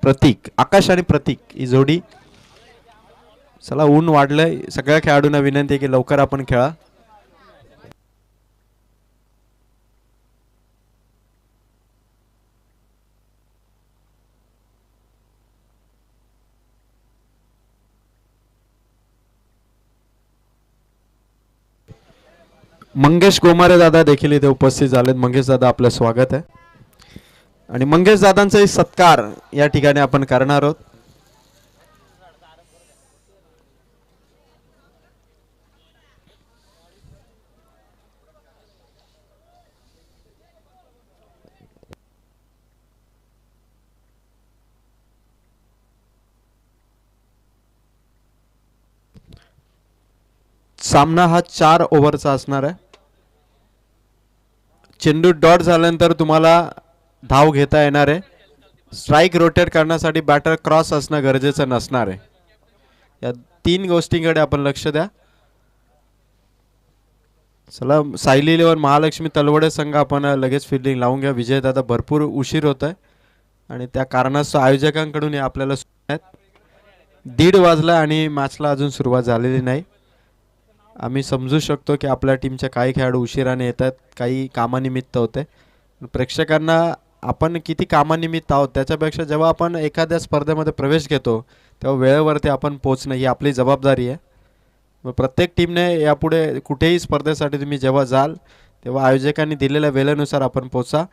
प्रतीक, आकाश आणि प्रतीक ही जोडी. चला ऊन वाढलंय, सगळ्या खेळाडूंना विनंती आहे की लवकर आपण खेळा. मंगेश गोमारे दादा देखील इथे उपस्थित झालेत. मंगेश दादा आपलं स्वागत आहे. आणि मंगेश दादांचा सत्कार या ठिकाणी आपण करणार आहोत. सामना हा 4 ओव्हरचा असणार आहे. चेंडू डॉट झाल्यानंतर तुम्हाला धाव घेता येणार आहे. स्ट्राइक रोटेट करण्यासाठी बॅटर क्रॉस असणं गरजेचं नसणार आहे. या 3 गोष्टींकडे आपण लक्ष द्या. चला सायली इलेव्हन महालक्ष्मी तलवडे संघ आपण लगेच फिल्डिंग लावून घ्या. विजय दादा भरपूर उशीर होत आहे आणि त्या कारणास्तव आयोजकांकडून आपल्याला 1:30 वाजला आणि मॅचला अजून सुरुवात झालेली नाही. आम्ही समजू शकतो की आपल्या टीमचे काही खेळाडू उशिराने येतात, काही कामानिमित्त होते. प्रेक्षकांना आपण किती कामानिमित्त आहोत त्याच्यापेक्षा जेव्हा आपण एखाद्या स्पर्धेमध्ये प्रवेश घेतो तेव्हा वेळेवरती आपण पोहोचणं ही आपली जबाबदारी आहे. मग प्रत्येक टीमने यापुढे कुठेही स्पर्धेसाठी तुम्ही जेव्हा जाल तेव्हा आयोजकांनी दिलेल्या वेळेनुसार आपण पोचा.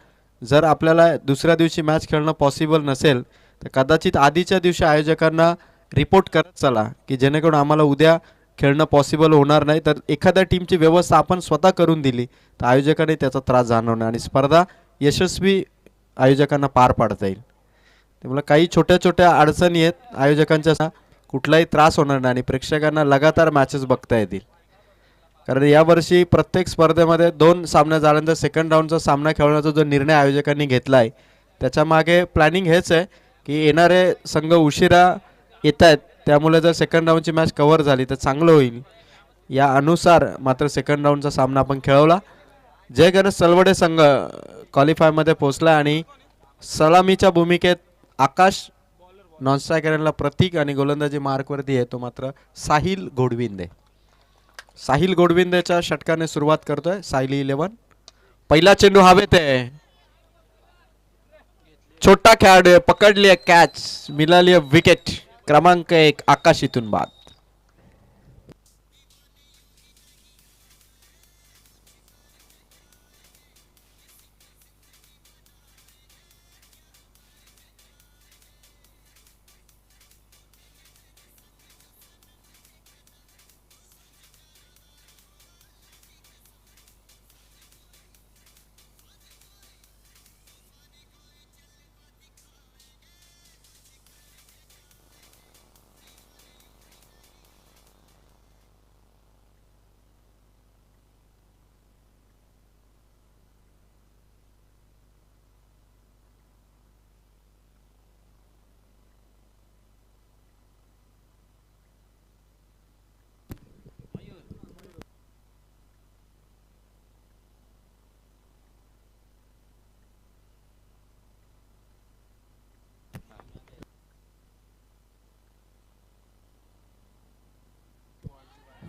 जर आपल्याला दुसऱ्या दिवशी मॅच खेळणं पॉसिबल नसेल तर कदाचित आधीच्या दिवशी आयोजकांना रिपोर्ट करत चला की जेणेकरून आम्हाला उद्या खेळणं पॉसिबल होणार नाही. तर एखाद्या टीमची व्यवस्था आपण स्वतः करून दिली तर आयोजकांनी त्याचा त्रास जाणवणार आणि स्पर्धा यशस्वी आयोजकांना पार पाडता येईल. त्यामुळे काही छोट्या छोट्या अडचणी आहेत, आयोजकांच्या कुठलाही त्रास होणार नाही आणि प्रेक्षकांना लगातार मॅचेस बघता येतील. कारण यावर्षी प्रत्येक स्पर्धेमध्ये 2 सामने झाल्यानंतर सेकंड राऊंडचा सामना खेळवण्याचा जो निर्णय आयोजकांनी घेतला आहे त्याच्यामागे प्लॅनिंग हेच आहे की येणारे संघ उशिरा येत आहेत, त्यामुळे जर सेकंड राऊंडची मॅच कव्हर झाली तर चांगलं होईल. या अनुसार मात्र सेकंड राऊंडचा सामना आपण खेळवला. जय गणेश तलवडे संघ क्वालिफायमध्ये पोहोचला आणि सलामीच्या भूमिकेत आकाश, नॉन स्ट्रायकरला प्रतीक आणि गोलंदाजी मार्कवरती येतो मात्र साहिल गोडविंदे. साहिल गोडविंदेच्या षटकाने सुरुवात करतोय सायली इलेव्हन. पहिला चेंडू हवेत आहे, छोटा खेळाडू पकडली कॅच, मिळाली विकेट. क्रमांक 1 आकाश इथून बाद.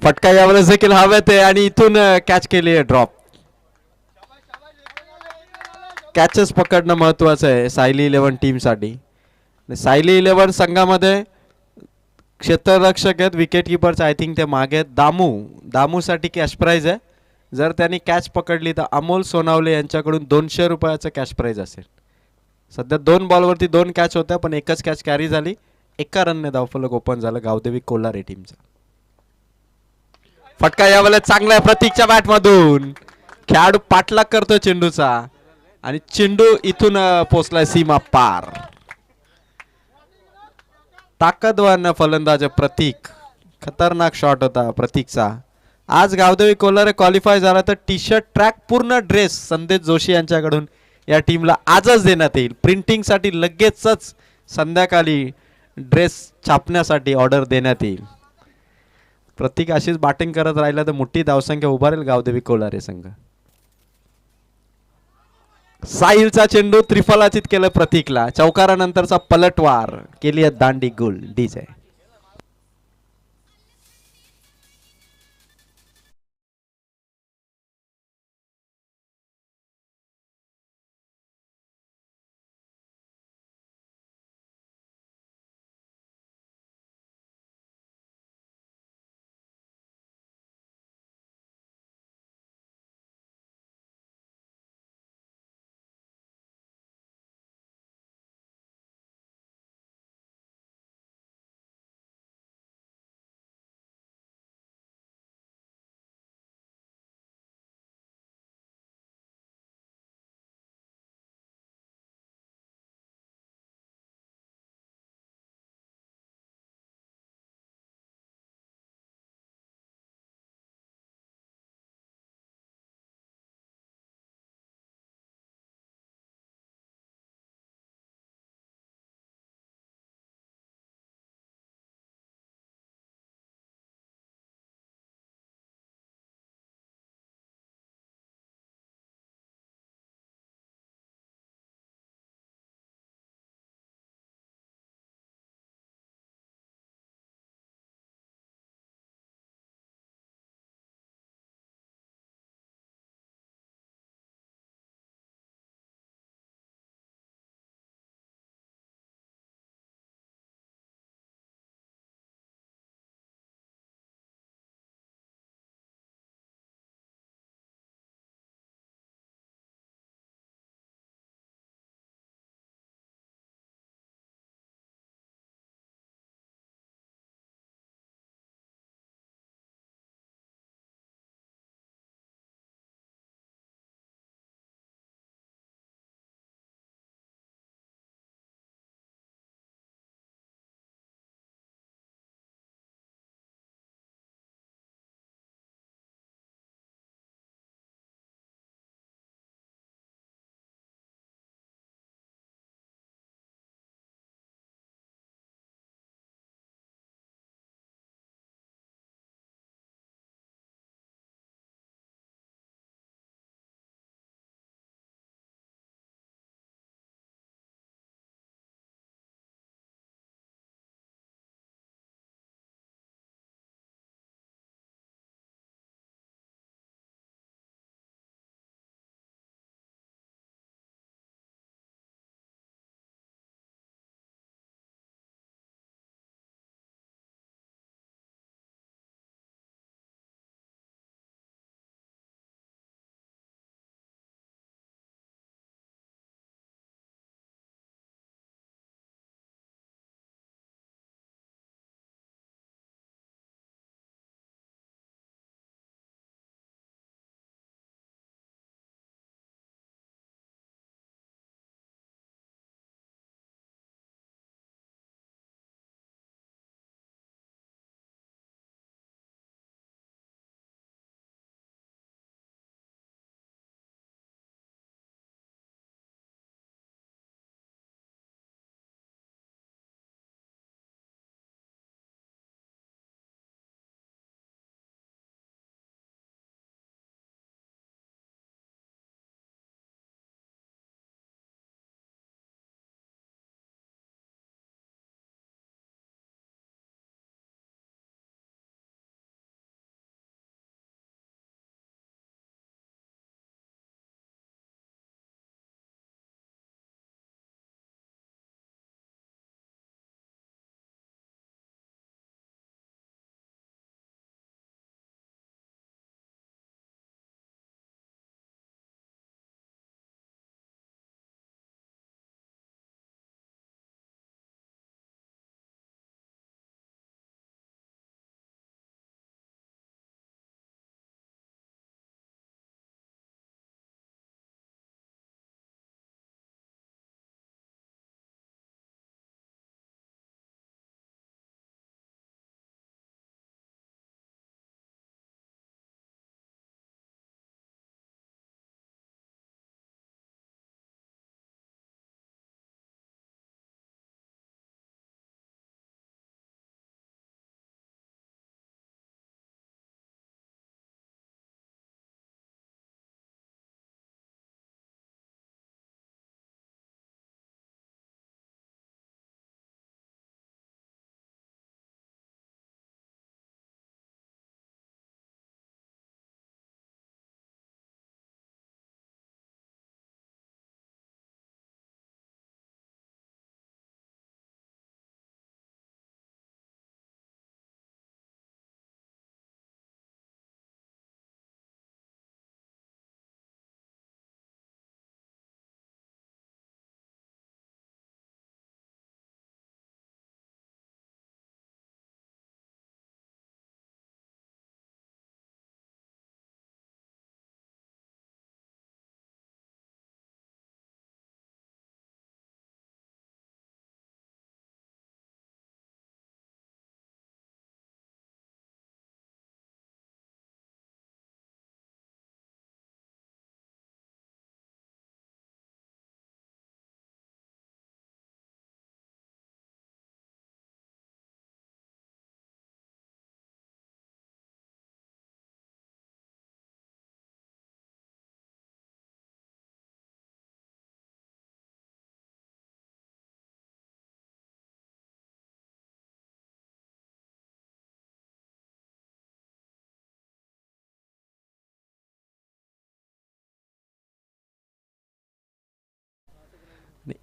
फटका यावेळेस देखील हवेत आहे आणि इथून कॅच केली आहे, ड्रॉप. कॅचेस पकडणं महत्वाचं आहे सायली इलेव्हन टीमसाठी. सायली इलेव्हन संघामध्ये क्षेत्ररक्षक आहेत, विकेट किपरचे आय थिंक ते मागे आहेत. दामूसाठी कॅश प्राईज आहे. जर त्यांनी कॅच पकडली तर अमोल सोनावले यांच्याकडून 200 रुपयाचं कॅश प्राईज असेल. सध्या 2 बॉलवरती 2 कॅच होत्या पण एकच कॅच कॅरी झाली. 1 रनने धावफलक ओपन झालं गावदेवी कोल्हारे टीमचा. फटका यावेळेला चांगला आहे प्रतीकच्या बॅटमधून. खेळाडू पाठलाग करतो चेंडूचा आणि चेंडू इथून पोचलाय सीमा पार. ताकदवान फलंदाज प्रतीक, खतरनाक शॉट होता प्रतीकचा. आज गावदेवी कोल्हारे क्वालिफाय झाला तर टी शर्ट, ट्रॅक, पूर्ण ड्रेस संदेश जोशी यांच्याकडून या टीमला आजच देण्यात येईल. प्रिंटिंगसाठी लगेचच संध्याकाळी ड्रेस छापण्यासाठी ऑर्डर देण्यात येईल. प्रतीक अशीच बॅटिंग करत राहिला तर मोठी धावसंख्या उभारेल गावदेवी कोल्हारे संघ. साहिलचा चेंडू त्रिफलाचित केलं प्रतीकला. चौकारानंतरचा पलटवार केली आहे दांडी गोल डीजे.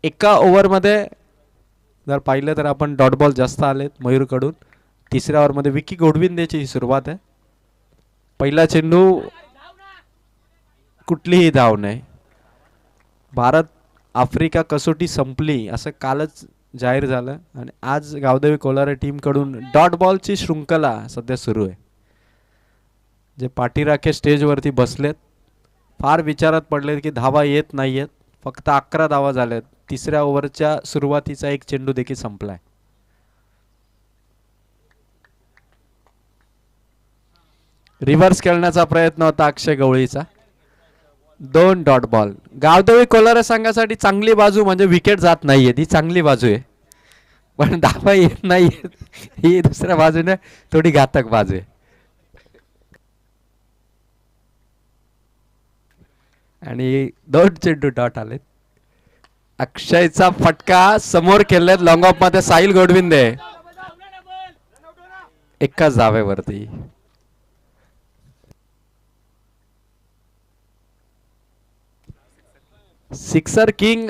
एका ओव्हरमध्ये जर पाहिलं तर आपण डॉट बॉल जास्त आलेत मयूरकडून. तिसऱ्या ओव्हरमध्ये विकी गोडविंदेची ही सुरुवात आहे. पहिला चेंडू, कुठलीही धाव नाही. भारत आफ्रिका कसोटी संपली असं कालच जाहीर झालं आणि आज गावदेवी कोलारे टीमकडून डॉट बॉलची शृंखला सध्या सुरू आहे. जे पाठीराखे स्टेजवरती बसलेत फार विचारात पडलेत की धावा येत नाहीयेत. फक्त 11 धावा झाल्यात. तिसऱ्या ओव्हरच्या सुरुवातीचा एक चेंडू देखील संपलाय. रिव्हर्स खेळण्याचा प्रयत्न होता अक्षय गवळीचा. 2 डॉट बॉल. गावदेवी कोलारे संघासाठी चांगली बाजू म्हणजे विकेट जात नाहीये, ती चांगली बाजू आहे. पण धावा येत नाहीये ही दुसऱ्या बाजूने थोडी घातक बाजू आहे. आणि 2 चेंडू डॉट आले. अक्षयचा फटका समोर खेळलेत लॉंग ऑफ मध्ये साहिल गोडविंदे. एकाच धावेवरती. सिक्सर किंग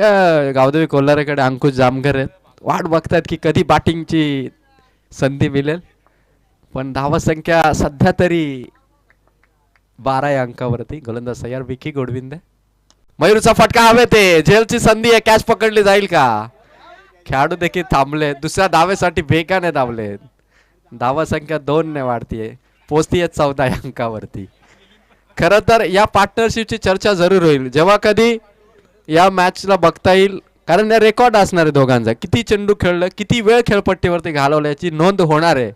गावदेवी कोल्हारेकडे अंकुश जामगर आहेत. वाट बघतात की कधी बॅटिंगची संधी मिळेल. पण धावा संख्या सध्या तरी 12 या अंकावरती. गोलंदाज तयार विकी गोडविंदे. मयूरचा फटका हवे ते झेलची संधी आहे. कॅच पकडली जाईल का? खेळाडू देखील थांबले. दुसऱ्या धावेसाठी वेगाने धावले. धावा संख्या 2 ने वाढतीये. पोहोचतीये 14 या अंकावरती. खरं तर या पार्टनरशिपची चर्चा जरूर होईल जेव्हा कधी या मॅचला बघता येईल. कारण या रेकॉर्ड असणार आहे दोघांचा. किती चेंडू खेळलं, किती वेळ खेळपट्टीवरती घालवलं याची नोंद होणार आहे.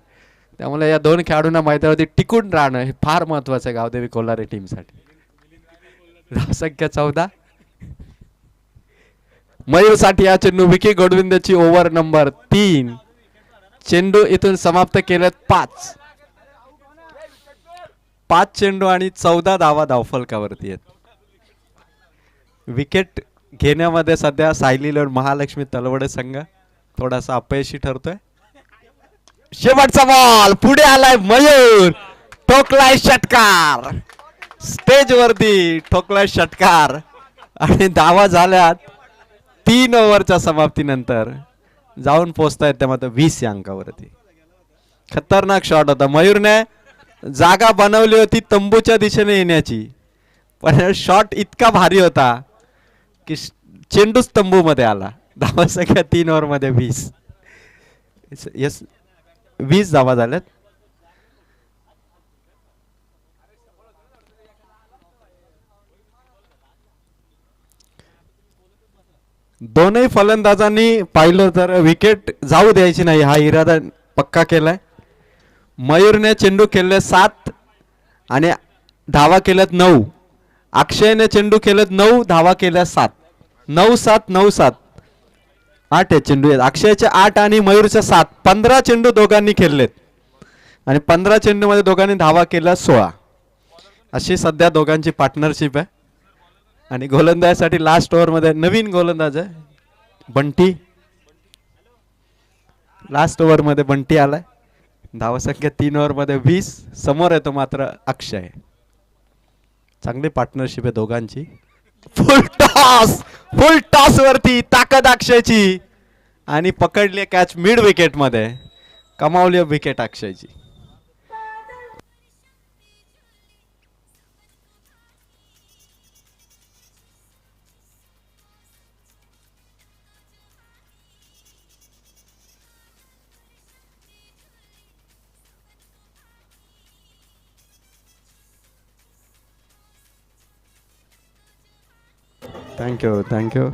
त्यामुळे या 2 खेळाडूंना मैदानावरती टिकून राहणं हे फार महत्वाचं आहे गावदेवी कोल्हारे टीमसाठी. धावसंख्या 14. मयूरसाठी हा चेंडू विकी गोडविंदेची ओव्हर नंबर 3. चेंडू इथून समाप्त केलेत 5. 5 चेंडू आणि 14 धावा धावफलकावरती आहेत. विकेट घेण्यामध्ये सध्या सायली लोड महालक्ष्मी तलवडे संघ थोडासा अपयशी ठरतोय. शेवटचा बॉल पुढे आलाय मयूर. ठोकलाय षटकार. स्टेज वरती ठोकलाय षटकार आणि धावा झाल्यात 3 ओव्हरच्या समाप्तीनंतर जाऊन पोहोचतायत त्यामध्ये 20 या अंकावरती. खतरनाक शॉट होता. मयूरने जागा बनवली होती तंबूच्या दिशेने येण्याची, पण शॉट इतका भारी होता की चेंडूच तंबू मध्ये आला. धावा संख्या 3 ओव्हर मध्ये 20. यस 20 धावा झाल्यात. दोनही फलंदाजांनी पाहिलं तर विकेट जाऊ द्यायची नाही हा इरादा पक्का केलाय. मयूरने चेंडू खेळले 7 आणि धावा केल्यात 9. अक्षयने चेंडू खेळत 9, धावा केल्या 7. 9-7 9-7 8 चेंडू आहेत. अक्षयचे 8 आणि मयूरचे 7. 15 चेंडू दोघांनी खेळलेत आणि 15 चेंडू मध्ये दोघांनी धावा केल्या 16. अशी सध्या दोघांची पार्टनरशिप आहे. आणि गोलंदाजासाठी लास्ट ओव्हर मध्ये नवीन गोलंदाज आहे बंटी. लास्ट ओव्हर मध्ये बंटी आलाय. धावा संख्या 3 ओव्हर मध्ये 20. समोर येतो मात्र अक्षय. चांगली पार्टनरशिप आहे दोघांची. फुल टॉस वरती ताकद अक्षयची आणि पकडली कॅच मिड विकेट मध्ये. कमावली विकेट अक्षयची. Thank you thank you.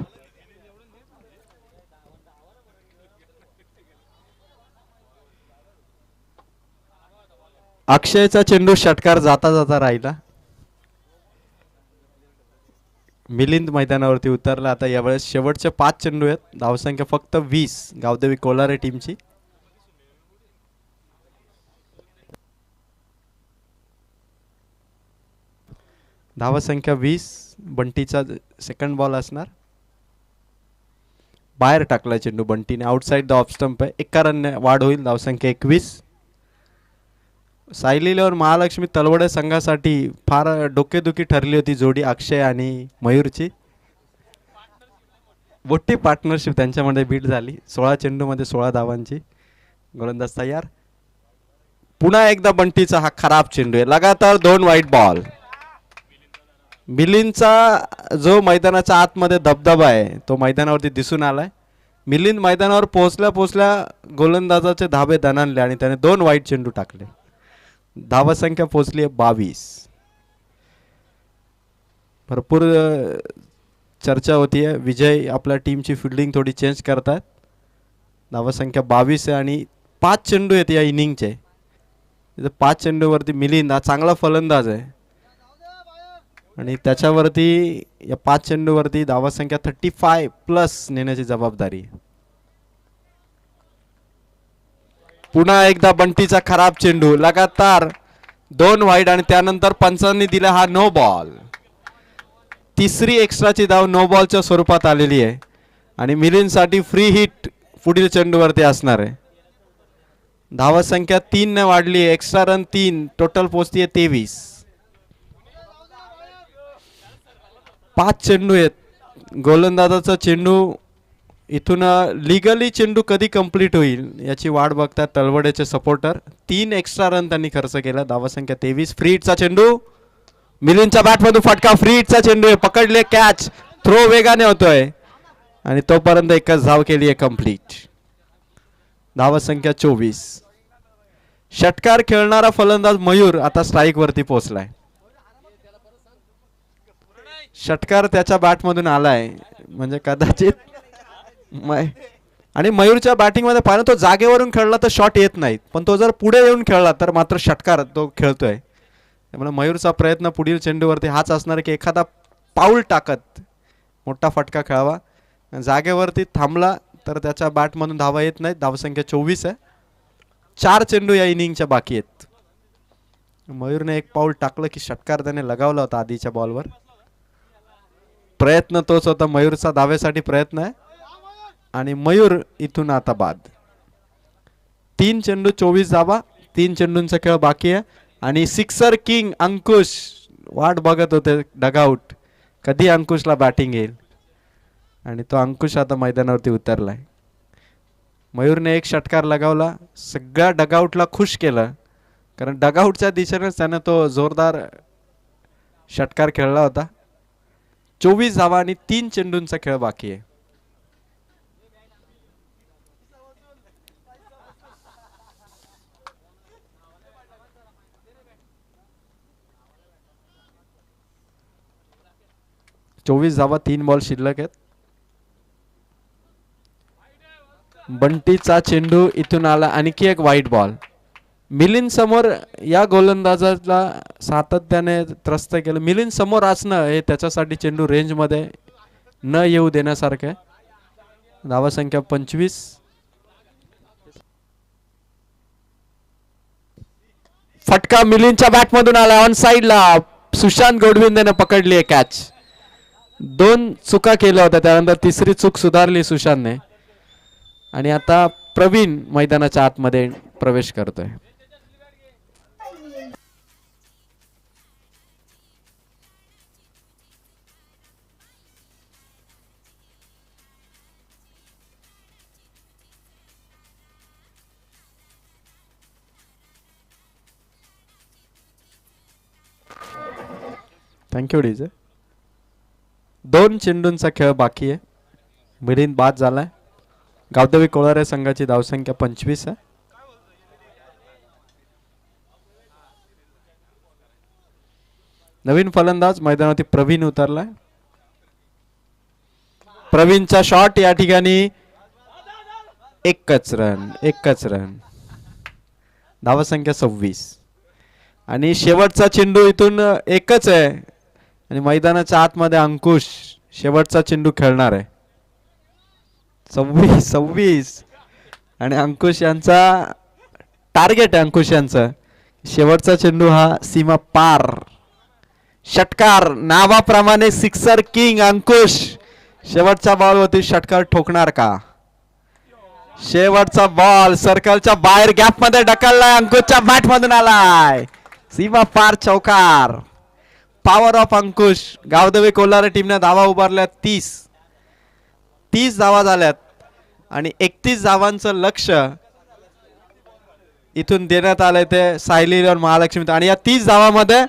अक्षयचा चेंडू षटकार जाता जाता राहिला. मिलिंद मैदानावरती उतरला. आता यावेळेस शेवटचे 5 चेंडू आहेत. धावसंख्या फक्त 20 गावदेवी कोलारे टीमची. धावसंख्या 20. बंटीचा सेकंड बॉल असणार. बाहेर टाकला चेंडू बंटीने. आउटसाइड द ऑफ स्टंप आहे. 1 रनने वाढ होईल. धावसंख्या 21. सायलीवर महालक्ष्मी तलवडे संघासाठी फार डोकेदुखी ठरली होती जोडी अक्षय आणि मयूरची. मोठी पार्टनरशिप त्यांच्यामध्ये बीट झाली. 16 चेंडूमध्ये 16 धावांची. गोलंदाज तयार. पुन्हा एकदा बंटीचा हा खराब चेंडू आहे. लगातार 2 वाईट बॉल. मिलिंदचा जो मैदानाच्या आतमध्ये धबधबा आहे तो मैदानावरती दिसून आलाय. मिलिंद मैदानावर पोहोचल्या गोलंदाजाचे धाबे दणाणले आणि त्याने 2 वाईट चेंडू टाकले. धावसंख्या पोहोचली आहे 22. भरपूर चर्चा होती आहे. विजय आपल्या टीमची फिल्डिंग थोडी चेंज करतात. धावसंख्या 22 आहे आणि 5 चेंडू आहेत या इनिंगचे. 5 चेंडूवरती मिलिंद हा चांगला फलंदाज आहे आणि त्याच्यावरती या 5 चेंडूवरती धावसंख्या 35+ नेण्याची जबाबदारी. पुन्हा एकदा बंटीचा खराब चेंडू. लगातार 2 वाईड आणि त्यानंतर पंचांनी दिला हा नो बॉल. तिसरी एक्स्ट्राची धाव नो बॉलच्या स्वरूपात आलेली आहे आणि मिलिंदसाठी फ्री हिट पुढील चेंडूवरती असणार आहे. धावसंख्या 3 ने वाढली आहे. Extra run 3. टोटल पोहोचती आहे 23. 5 चेंडू आहेत. गोलंदाजाचा चेंडू इथून लिगली चेंडू कधी कंप्लीट होईल याची वाट बघतात तलवडेचे सपोर्टर. 3 एक्स्ट्रा रन त्यांनी खर्च केला. धावसंख्या 23. फ्री हिटचा चेंडू. मिलिंदच्या बॅटमधून फटका. फ्री हिटचा चेंडू आहे. पकडले कॅच. थ्रो वेगाने होतोय आणि तोपर्यंत एकच धाव केली आहे कंप्लीट. धावसंख्या 24. षटकार खेळणारा फलंदाज मयूर आता स्ट्राईक वरती पोहोचलाय. षटकार त्याच्या बॅटमधून आलाय म्हणजे कदाचित आणि मयूरच्या बॅटिंग मध्ये पाहिलं तो जागेवरून खेळला तर शॉट येत नाहीत पण तो जर पुढे येऊन खेळला तर मात्र षटकार तो खेळतोय. त्यामुळे मयूरचा प्रयत्न पुढील चेंडूवरती हाच असणार की एखादा पाऊल टाकत मोठा फटका खेळावा. जागेवरती थांबला तर त्याच्या बॅटमधून धावा येत नाहीत. धावसंख्या 24 आहे. 4 चेंडू या इनिंगच्या बाकी आहेत. मयूरने एक पाऊल टाकलं की षटकार त्याने लगावला होता आधीच्या बॉलवर. प्रयत्न तोच होता. मयूरचा धावेसाठी प्रयत्न आहे आणि मयूर इथून आता बाद. 3 चेंडू 24 धावा. 3 चेंडूंचा खेळ बाकी आहे आणि सिक्सर किंग अंकुश वाट बघत होते डगआउट. कधी अंकुशला बॅटिंग येईल आणि तो अंकुश आता मैदानावरती उतरलाय. मयूरने एक षटकार लगावला. सगळ्या डगआउटला खुश केलं कारण डगआउटच्या दिशेनेच त्याने तो जोरदार षटकार खेळला होता. 24 धावा आणि 3 चेंडूंचा खेळ बाकी आहे. चोवीस धावा 3 बॉल शिल्लक आहेत. बंटीचा चेंडू इथून आला. आणखी एक वाईट बॉल. मिलिंद समोर या गोलंदाजाला सातत्याने त्रस्त केलं. मिलिंद समोर असणं हे त्याच्यासाठी चेंडू रेंज मध्ये न येऊ देण्यासारखं आहे. धावसंख्या 25. फटका मिलिंदच्या बॅटमधून आला. ऑन साइडला सुशांत गोडविंदेने पकडली आहे कॅच. 2 चुका केल्या होत्या त्यानंतर तिसरी चूक सुधारली सुशांतने आणि आता प्रवीण मैदानाच्या आतमध्ये प्रवेश करतोय. Thank you DJ. 2 चेंडूंचा खेळ बाकी आहे. मिलिंद बाद झालाय. गावदेवी कोळारे संघाची धावसंख्या 25 आहे. नवीन फलंदाज मैदानावरती प्रवीण उतरलाय. प्रवीणचा शॉट या ठिकाणी एकच रन. धावसंख्या 26 आणि शेवटचा चेंडू इथून एकच आहे आणि मैदानाच्या आतमध्ये अंकुश शेवटचा चेंडू खेळणार आहे. 26 आणि अंकुश यांचा टार्गेट आहे. अंकुश यांचा शेवटचा चेंडू हा सीमा पार. षटकार नावाप्रमाणे सिक्सर किंग अंकुश शेवटच्या बॉलवरती षटकार ठोकणार का? शेवटचा बॉल सर्कलच्या बाहेर गॅप मध्ये ढकललाय. अंकुशच्या बॅट मधून आलाय. सीमा पार चौकार. पॉवर ऑफ अंकुश. गावदेवी कोल्हारे टीमने धावा उभारल्या 30. 30 धावा झाल्यात आणि 31 धावांचं लक्ष इथून देण्यात आलंय ते सायली इलेव्हन महालक्ष्मी. आणि या 30 धावामध्ये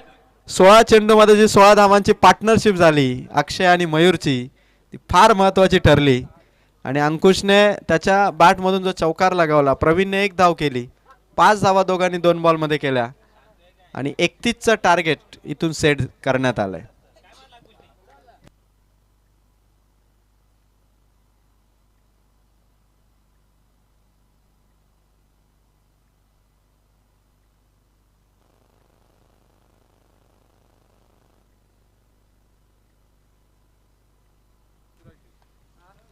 16 चेंडूमध्ये जी 16 धावांची पार्टनरशिप झाली अक्षय आणि मयूरची, ती फार महत्त्वाची ठरली. आणि अंकुशने त्याच्या बॅटमधून जो चौकार लगावला, प्रवीणने 1 धाव केली, 5 धावा दोघांनी 2 बॉलमध्ये केल्या आणि 31चं टार्गेट इथून सेट करण्यात आलंय.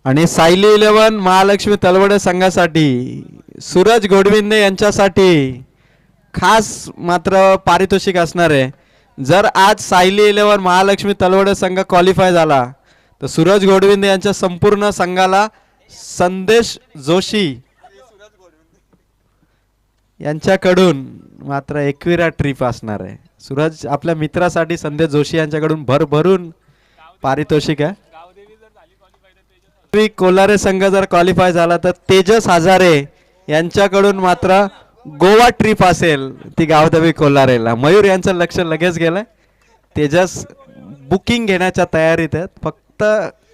आणि सायली इलेव्हन महालक्ष्मी तलवडे संघासाठी सूरज गोडविंदे यांच्यासाठी खास मात्र पारितोषिक असणार आहे. जर आज सायली इलेव्हन महालक्ष्मी तलवडे संघ क्वालिफाय झाला तर सूरज गोडविंदे यांच्या संपूर्ण संघाला संदेश जोशी यांच्याकडून मात्र एकविरा ट्रिप असणार आहे. सूरज आपल्या मित्रासाठी संदेश जोशी यांच्याकडून भरभरून पारितोषिक आहे. कोलारे संघ जर क्वालिफाय झाला तर तेजस हजारे यांच्याकडून मात्र गोवा ट्रिप असेल, ती गावदेवी कोलारेला. मयूर यांचं लक्ष लगेच गेलंय. तेजस बुकिंग घेण्याच्या तयारीत आहेत, फक्त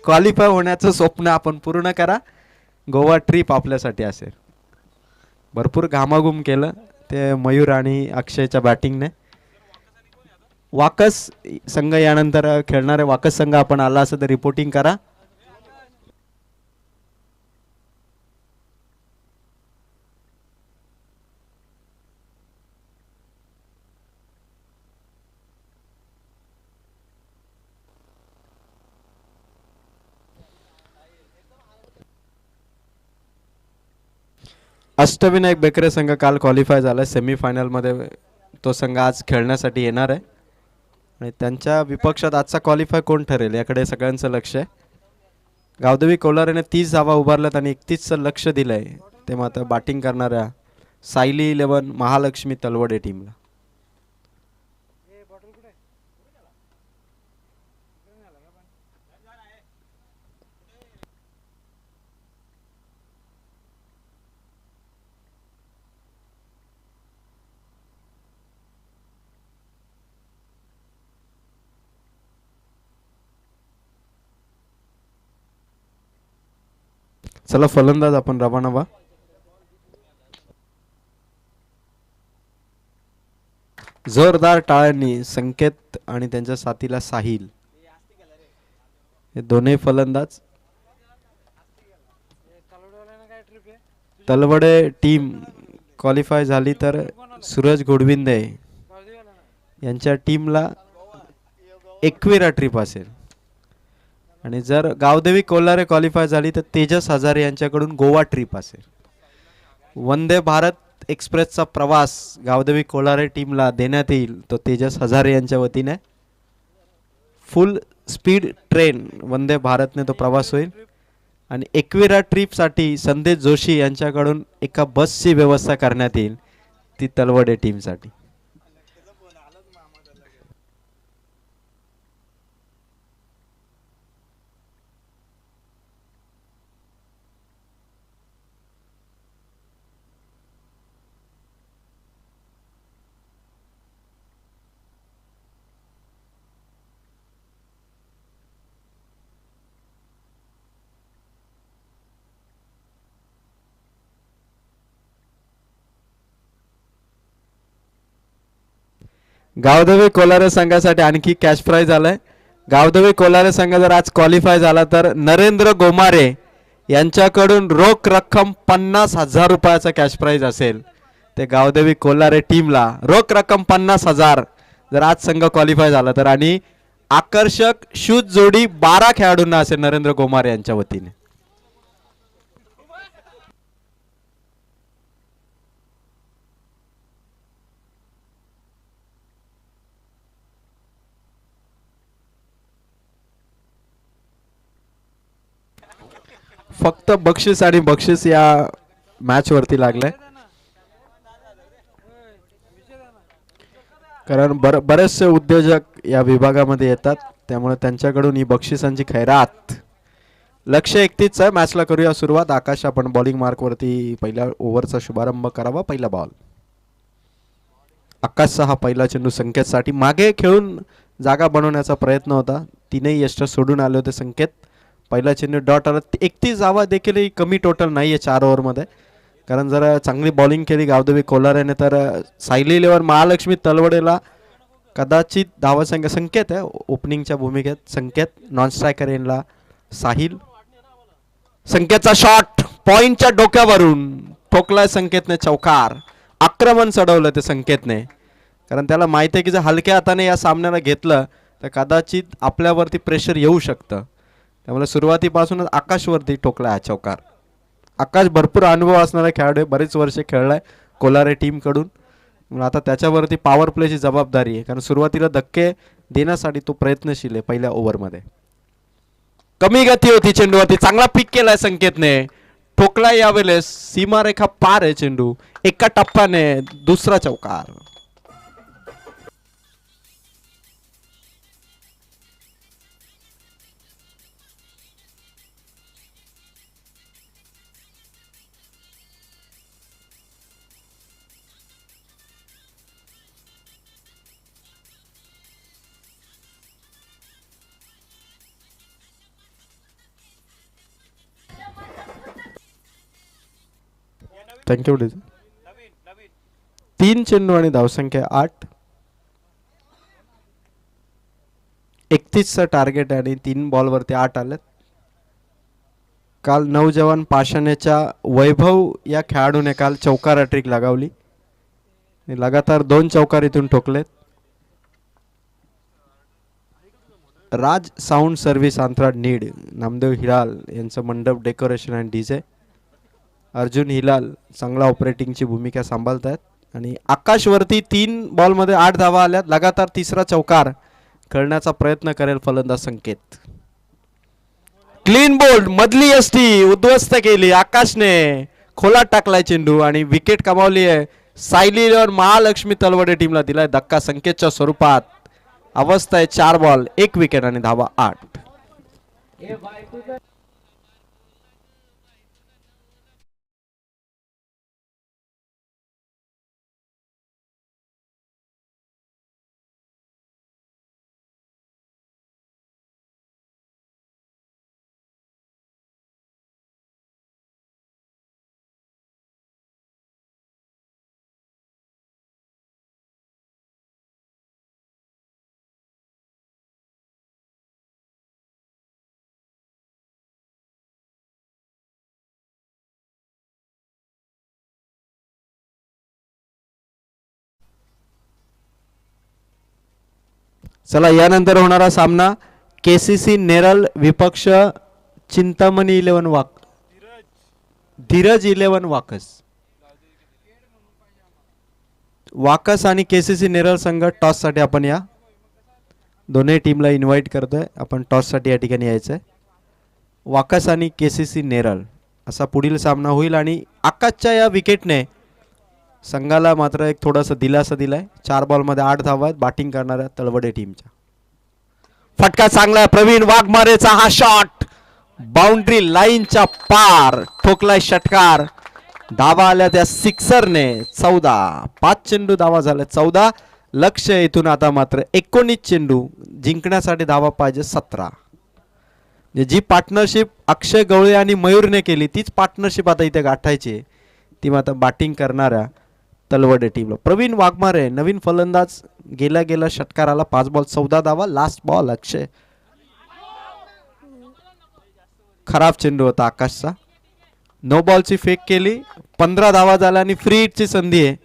क्वालिफाय होण्याचं स्वप्न आपण पूर्ण करा. गोवा ट्रिप आपल्यासाठी असेल. भरपूर घामाघूम केलं ते मयूर आणि अक्षयच्या बॅटिंगने. वाकस संघ यानंतर खेळणारे वाकस संघ आपण आला असं तर रिपोर्टिंग करा. अष्टविनायक बेकरे संघ काल क्वालिफाय झाला सेमीफायनलमध्ये. तो संघ आज खेळण्यासाठी येणार आहे आणि त्यांच्या विपक्षात आजचा क्वालिफाय कोण ठरेल याकडे सगळ्यांचं लक्ष आहे. गावदेवी कोलारेने 30 धावा उभारल्यात आणि 31चं लक्ष दिलंय ते मात्र बॅटिंग करणाऱ्या सायली इलेव्हन महालक्ष्मी तलवडे टीमला. चला फलंदाज आपण रवाना व्हा. जोरदार टाळ्यांनी संकेत आणि त्यांच्या साथीला साहिल हे दोन्ही फलंदाज. तलवडे टीम क्वालिफाय झाली तर सूरज गोडविंदे यांच्या टीमला एकविरा ट्रिप असेल. आणि जर गावदेवी कोलारे क्वालिफाय झाली तर तेजस हजारे यांच्याकडून गोवा ट्रिप असेल. वंदे भारत एक्सप्रेसचा प्रवास गावदेवी कोलारे टीमला देण्यात येईल. तो तेजस हजारे यांच्या वतीने फुल स्पीड ट्रेन वंदे भारतने तो प्रवास होईल. आणि एकविरा ट्रिपसाठी संदेश जोशी यांच्याकडून एका बसची व्यवस्था करण्यात येईल, ती तलवडे टीमसाठी. गावदेवी कोलारे संघासाठी आणखी कॅश प्राइज आलाय. गावदेवी कोलारे संघ जर आज क्वालिफाय झाला तर नरेंद्र गोमारे यांच्याकडून रोख रक्कम 50,000 रुपयाचा कॅश प्राइज असेल. ते गावदेवी कोलारे टीमला रोख रक्कम 50,000 जर आज संघ क्वालिफाय झाला तर. आणि आकर्षक शूज जोडी 12 खेळाडूंना असेल नरेंद्र गोमारे यांच्या वतीने. फक्त बक्षीस आणि बक्षीस या मॅच वरती लागलंय, कारण बरेचसे उद्योजक या विभागामध्ये येतात, त्यामुळे त्यांच्याकडून ही बक्षिसांची खैरात लक्ष्य 31 आहे. मॅचला करूया सुरुवात. आकाश आपण बॉलिंग मार्क वरती पहिल्या ओव्हरचा शुभारंभ करावा. पहिला बॉल. आकाशचा हा पहिला चेंडू संकेतसाठी मागे खेळून जागा बनवण्याचा प्रयत्न होता. तीनही यष्ट सोडून आले होते संकेत. पहिला चेंडू डॉट आला. 31 धावा देखील कमी टोटल नाही आहे 4 ओव्हरमध्ये, कारण जर चांगली बॉलिंग केली गावदेवी कोलारेने तर सायली इलेव्हन महालक्ष्मी तलवडेला कदाचित धावसंख्या संकेत आहे ओपनिंगच्या भूमिकेत. संकेत नॉन स्ट्रायकर येणला साहिल. संकेतचा शॉट पॉइंटच्या डोक्यावरून ठोकलाय संकेतने चौकार. आक्रमण चढवलं ते संकेतने, कारण त्याला माहिती आहे की जर हलक्या हाताने या सामन्याला घेतलं तर कदाचित आपल्यावरती प्रेशर येऊ शकतं. त्यामुळे सुरुवातीपासूनच आकाशवरती ठोकला हा चौकार. आकाश भरपूर अनुभव असणारा खेळाडू आहे. बरेच वर्ष खेळलाय कोलारे टीमकडून. म्हणून आता त्याच्यावरती पॉवर प्लेची जबाबदारी आहे, कारण सुरुवातीला धक्के देण्यासाठी तो प्रयत्नशील आहे. पहिल्या ओव्हरमध्ये कमी गती होती चेंडूवरती. चांगला पिक केलाय संकेतने. ठोकला यावेळेस सीमारेखा पार आहे चेंडू. एका टप्प्याने दुसरा चौकार. थँक्यू. 3 चेंडू आणि धावसंख्या 8. 31चं टार्गेट आणि 3 बॉलवरती 8 आलेत. काल नौजवान पाषाणेच्या वैभव या खेळाडूने काल चौकार हॅट्रिक लगावली. लगातार 2 चौकार इथून ठोकलेत. राज साऊंड सर्व्हिस अंतराळ नीड नामदेव हिलाल यांचं मंडप डेकोरेशन आणि डीजे. अर्जुन हिलाल चांगला ऑपरेटिंगची भूमिका सांभाळत आहेत. आणि आकाशवरती 3 बॉलमध्ये 8 धावा आल्यात. लगातार तिसरा चौकार खेळण्याचा प्रयत्न करेल फलंदाज संकेत. क्लीन बोल्ड मधली यष्टी उद्ध्वस्त केली आकाशने. खोलात टाकलाय चेंडू आणि विकेट कमावली आहे. सायली इलेव्हन महालक्ष्मी तलवडे टीमला दिलाय धक्का संकेतच्या स्वरूपात. अवस्था आहे 4 बॉल 1 विकेट आणि धावा 8. चला यानंतर होणारा सामना केसीसी नेरल विपक्ष चिंतामणी 11 वाक धीरज 11 वाकस. वाकस आणि केसीसी नेरल संघ टॉस साठी आपण या दोन्ही टीमला इन्व्हाइट करतोय. आपण टॉस साठी या ठिकाणी यायचंय. वाकस आणि केसीसी नेरल असा पुढील सामना होईल. आणि आकाशच्या या विकेटने संघाला मात्र एक थोडासा दिलासा दिलाय. 4 बॉलमध्ये 8 धावा आहेत बॅटिंग करणाऱ्या तळवडे टीमच्या. फटका चांगला आहे प्रवीण वाघमारेचा. हा शॉट बाउंड्री लाईनच्या पार ठोकलाय षटकार. धावा आल्या त्या सिक्सरने. 14 5 चेंडू धावा झाल्या 14. लक्ष्य इथून आता मात्र 19 चेंडू जिंकण्यासाठी धावा पाहिजे 17. जी पार्टनरशिप अक्षय गवळे आणि मयूरने केली तीच पार्टनरशिप आता इथे गाठायची. ती मात्र बॅटिंग करणाऱ्या तलवडे टीमला. प्रवीण वाघमारे नवीन फलंदाज. गेला षटकाराला 5 बॉल 14 धावा. लास्ट बॉल अक्षय. खराब चेंडू होता आकाशचा. नो बॉलची फेक केली. 15 धावा झाल्या आणि फ्री हिटची संधी आहे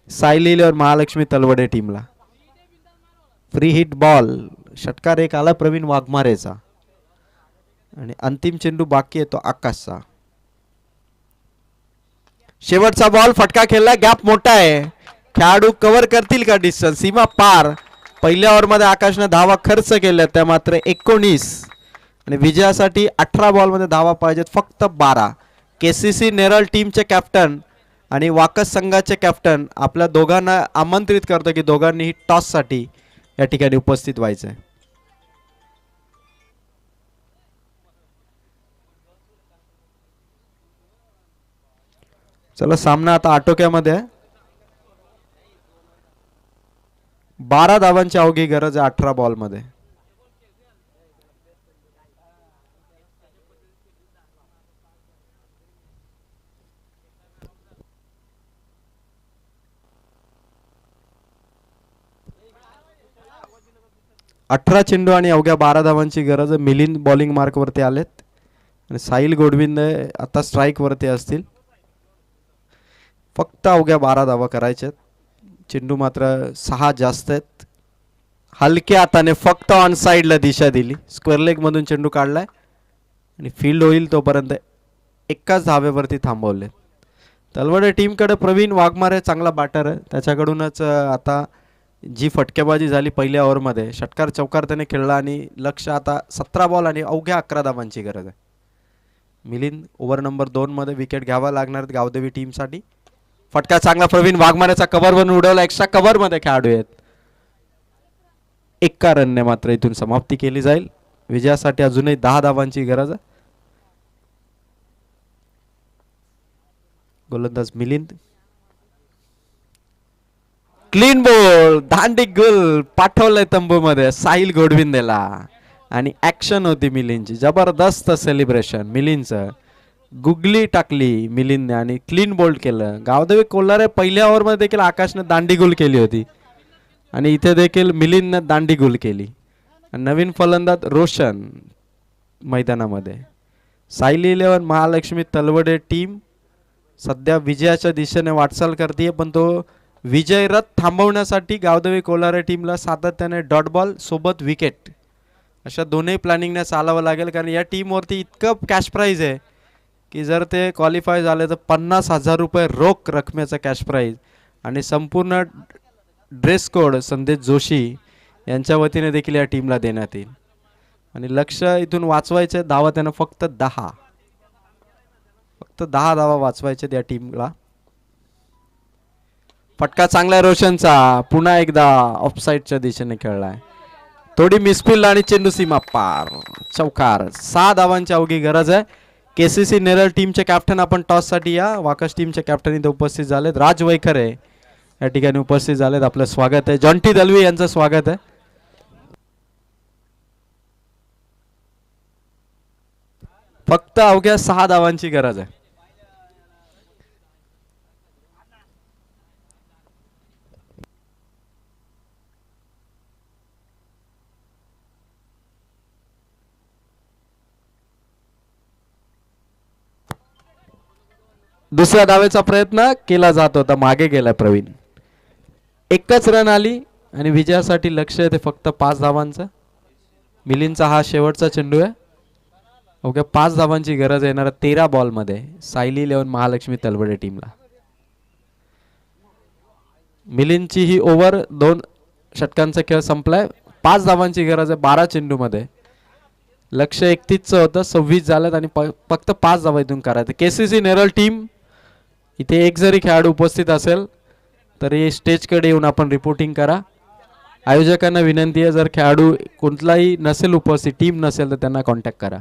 सायली इलेव्हन महालक्ष्मी तलवडे टीमला. Free hit ball. षटकार एक आला प्रवीण वाघमारेचा आणि अंतिम चेंडू बाकी आहे तो आकाशचा. शेवटचा बॉल फटका खेळला. गॅप मोठा आहे. खेळाडू कव्हर करतील का डिस्टन्स. सीमा पार. पहिल्या ओव्हरमध्ये आकाशने धावा खर्च केल्या त्या मात्र 19 आणि विजयासाठी 18 बॉलमध्ये धावा पाहिजेत फक्त 12. केसीसी नेरळ टीमचे कॅप्टन आणि वाकस संघाचे कॅप्टन आपल्या दोघांना आमंत्रित करतो की दोघांनीही टॉससाठी या ठिकाणी उपस्थित व्हायचं आहे. चला सामना आता आटोक्यामध्ये आहे. 12 धावांची अवघी गरज आहे 18 बॉल मध्ये. अठरा चेंडू आणि अवघ्या 12 धावांची गरज. मिलिंद बॉलिंग मार्क वरती आलेत आणि साहिल गोडविंद आता स्ट्राईक वरती असतील. फक्त अवघ्या 12 धावा करायच्यात. चेंडू मात्र 6 जास्त आहेत. हलक्या हाताने फक्त ऑन साइडला दिशा दिली. स्क्वेअर लेग मधून चेंडू काढलाय आणि फील्ड होईल तोपर्यंत एकाच धावेवरती थांबवले. तलवडे टीमकडे प्रवीण वाघमारे चांगला बॅटर आहे. त्याच्याकडूनच आता जी फटकेबाजी झाली पहिल्या ओव्हरमध्ये, षटकार चौकार त्याने खेळला आणि लक्ष आता 17 बॉल आणि अवघ्या 11 धावांची गरज आहे. मिलिंद ओव्हर नंबर 2 मध्ये विकेट घ्यावा लागणार गावदेवी टीमसाठी. फटका चांगला प्रवीण वाघमारेचा कव्हरवरून उडवला. एक्स्ट्रा कव्हर मध्ये खेळाडू आहेत. एका रनने मात्र इथून समाप्ती केली जाईल. विजयासाठी अजूनही 10 धावांची गरज आहे. गोलंदाज मिलिंद. क्लीन बॉल, दांडी गुल पाठवलंय तंबू मध्ये साहिल गोडविंदेला आणि ऍक्शन होती मिलिंदची. जबरदस्त सेलिब्रेशन मिलिंदचं. गुगली टाकली मिलिंदने आणि क्लीन बोल्ड केलं. गावदेवी कोल्हारे पहिल्या ओव्हरमध्ये देखील आकाशने दांडी गुल केली होती आणि इथे देखील मिलिंदने दांडी गुल केली. नवीन फलंदाज रोशन मैदानामध्ये. सायली 11 महालक्ष्मी तलवडे टीम सध्या विजयाच्या दिशेने वाटचाल करते, पण तो विजय रथ थांबवण्यासाठी गावदेवी कोल्हारे टीमला सातत्याने डॉट बॉल सोबत विकेट अशा दोन्ही प्लॅनिंगने चालावं लागेल. कारण या टीमवरती इतकं कॅश प्राईज आहे की जर ते क्वालिफाय झाले तर 50,000 रुपये रोख रकमेचं कॅश प्राईज आणि संपूर्ण ड्रेस कोड संदेश जोशी यांच्या वतीने देखील या टीमला देण्यात येईल. आणि लक्ष इथून वाचवायचे धावा त्यानं फक्त 10 धावा वाचवायचे त्या टीमला. फटका चांगला रोशनचा. पुन्हा एकदा ऑफसाईडच्या दिशेने खेळलाय. थोडी मिसफिल्ड आणि चेंडू सीमा पार. चौकार. 6 धावांची अवघी गरज आहे. केसीसी नेरळ टीमचे कॅप्टन आपण टॉस साठी या. वाकस टीमचे कॅप्टन इथे उपस्थित झालेत. राज वैखरे या ठिकाणी उपस्थित झालेत. आपलं स्वागत आहे. जॉन्टी दलवी यांचं स्वागत आहे. फक्त अवघ्या 6 धावांची गरज आहे. दुसऱ्या धावेचा प्रयत्न केला जात होता. मागे गेला प्रवीण. एकच रन आली आणि विजयासाठी लक्ष आहे ते फक्त 5 धावांचं. मिलिंदचा हा शेवटचा चेंडू आहे. ओके 5 धावांची गरज येणार 13 बॉल मध्ये सायली 11 महालक्ष्मी तलवडे टीमला. मिलिंदची ही ओव्हर 2 षटकांचा खेळ संपलाय. 5 धावांची गरज आहे 12 चेंडू मध्ये. लक्ष 31चं होतं, 26 झालं आणि फक्त 5 धावा इथून करायचं. केसीसी नेरळ टीम इथे एक जरी खेळाडू उपस्थित असेल तरी स्टेजकडे येऊन आपण रिपोर्टिंग करा. आयोजकांना विनंती आहे जर खेळाडू कोणताही नसेल उपस्थित, टीम नसेल तर त्यांना कॉन्टॅक्ट करा.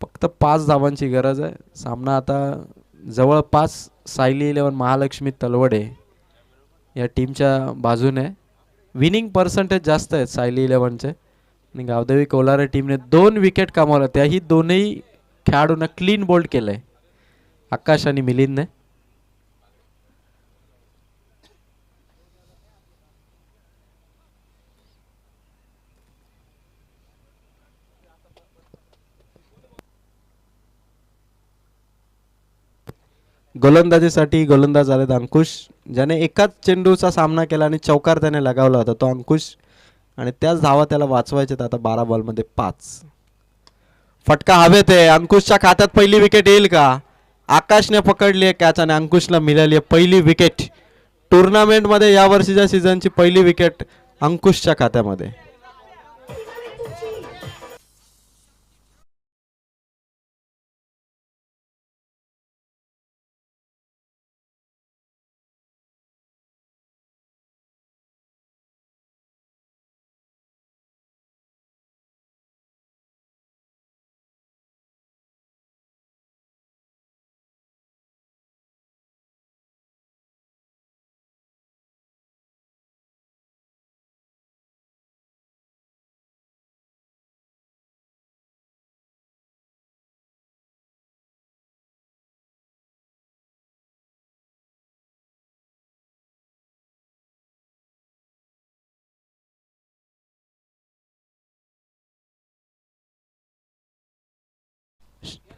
फक्त 5 धावांची गरज आहे. सामना आता जवळपास सायली 11 महालक्ष्मी तलवडे या टीमच्या बाजूने. विनिंग पर्सेंटेज जास्त आहेत सायली 11चे आणि गावदेवी कोल्हारे टीमने 2 विकेट कमावल्या. त्याही दोन्ही खेळाडूंना क्लीन बोल्ड केलंय आकाश आणि मिलिंदने. गोलंदाजीसाठी गोलंदाज आलेत अंकुश, ज्याने एकाच चेंडूचा सामना केला आणि चौकार त्याने लगावला होता तो अंकुश आणि त्याच धावा त्याला वाचवायचे. आता 12 बॉल मध्ये 5. फटका हवेत आहे. अंकुशच्या खात्यात पहिली विकेट येईल का? आकाशने पकडली आहे कॅच आणि अंकुशला मिळाली आहे पहिली विकेट. टुर्नामेंट मध्ये या वर्षीच्या सीझनची पहिली विकेट अंकुशच्या खात्यामध्ये.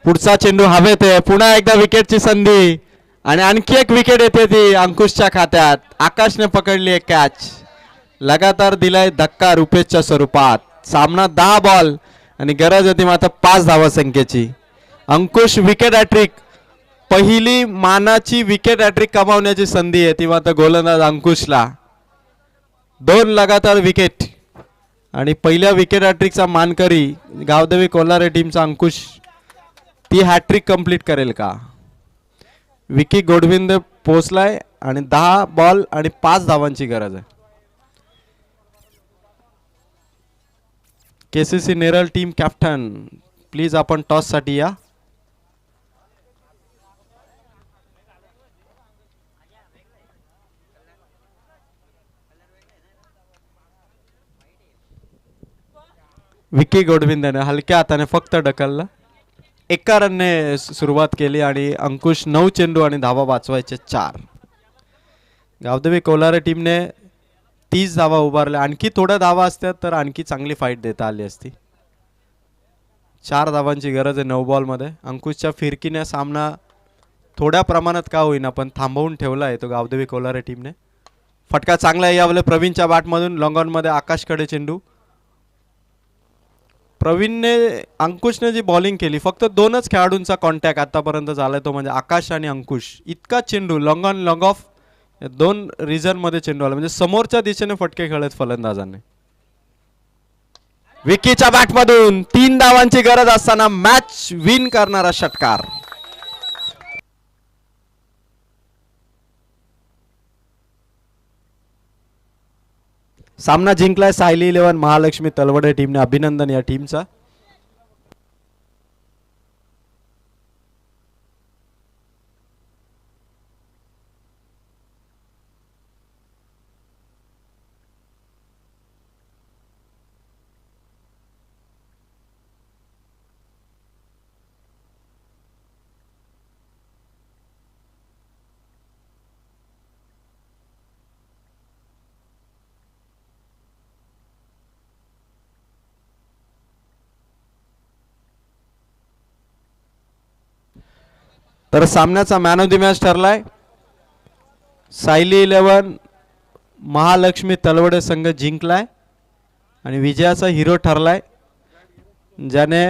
पुढचा चेंडू हवेत आहे, पुन्हा एकदा विकेटची संधी आणि आणखी एक विकेट येते ती अंकुशच्या खात्यात. आकाशने पकडली एक कॅच. लगातार दिलाय धक्का रुपेशच्या स्वरूपात. सामना 10 बॉल आणि गरज होती मात्र 5 धावा संख्येची. अंकुश विकेट हॅट्रिक, पहिली मानाची विकेट हॅट्रिक कमावण्याची संधी आहे ती मात्र गोलंदाज अंकुशला. 2 लगातार विकेट आणि पहिल्या विकेट हॅट्रिकचा मानकरी गावदेवी कोल्हारे टीमचा अंकुश ती हॅट्रिक कंप्लीट करेल का. विकी गोडविंद पोहोचलाय आणि 10 बॉल आणि 5 धावांची गरज आहे. KCC Neral team captain please आपण टॉस साठी या. विकी गोडविंदने हलक्या हाताने फक्त ढकलला. एका रनने सुरुवात केली आणि अंकुश 9 चेंडू आणि धावा वाचवायचे 4. गावदेवी कोल्हारे टीमने 30 धावा उभारल्या. आणखी थोड्या धावा असत्या तर आणखी चांगली फाईट देता आली असती. 4 धावांची गरज आहे 9 बॉलमध्ये. अंकुशच्या फिरकीने सामना थोड्या प्रमाणात का होईना पण थांबवून ठेवला आहे तो गावदेवी कोल्हारे टीमने. फटका चांगला आहे यावेळेला प्रवीणच्या बॅटमधून. लॉंग ऑन मध्ये आकाशकडे चेंडू. प्रवीणने अंकुशने जी बॉलिंग केली फक्त 2च खेळाडूंचा कॉन्टॅक्ट आतापर्यंत झालाय तो म्हणजे आकाश आणि अंकुश. इतका चेंडू long on long of 2 reason मध्ये चेंडू आला म्हणजे समोरच्या दिशेने फटके खेळत फलंदाजांनी. विकीच्या बॅटमधून 3 धावांची गरज असताना मॅच विन करणारा षटकार. सामना जिंकलाय सायली 11 महालक्ष्मी तलवडे टीमने. अभिनंदन या टीमचा. तर सामन्याचा मॅन ऑफ द मॅच ठरलाय सायली 11 महालक्ष्मी तलवडे संघ जिंकलाय आणि विजयाचा हिरो ठरलाय ज्याने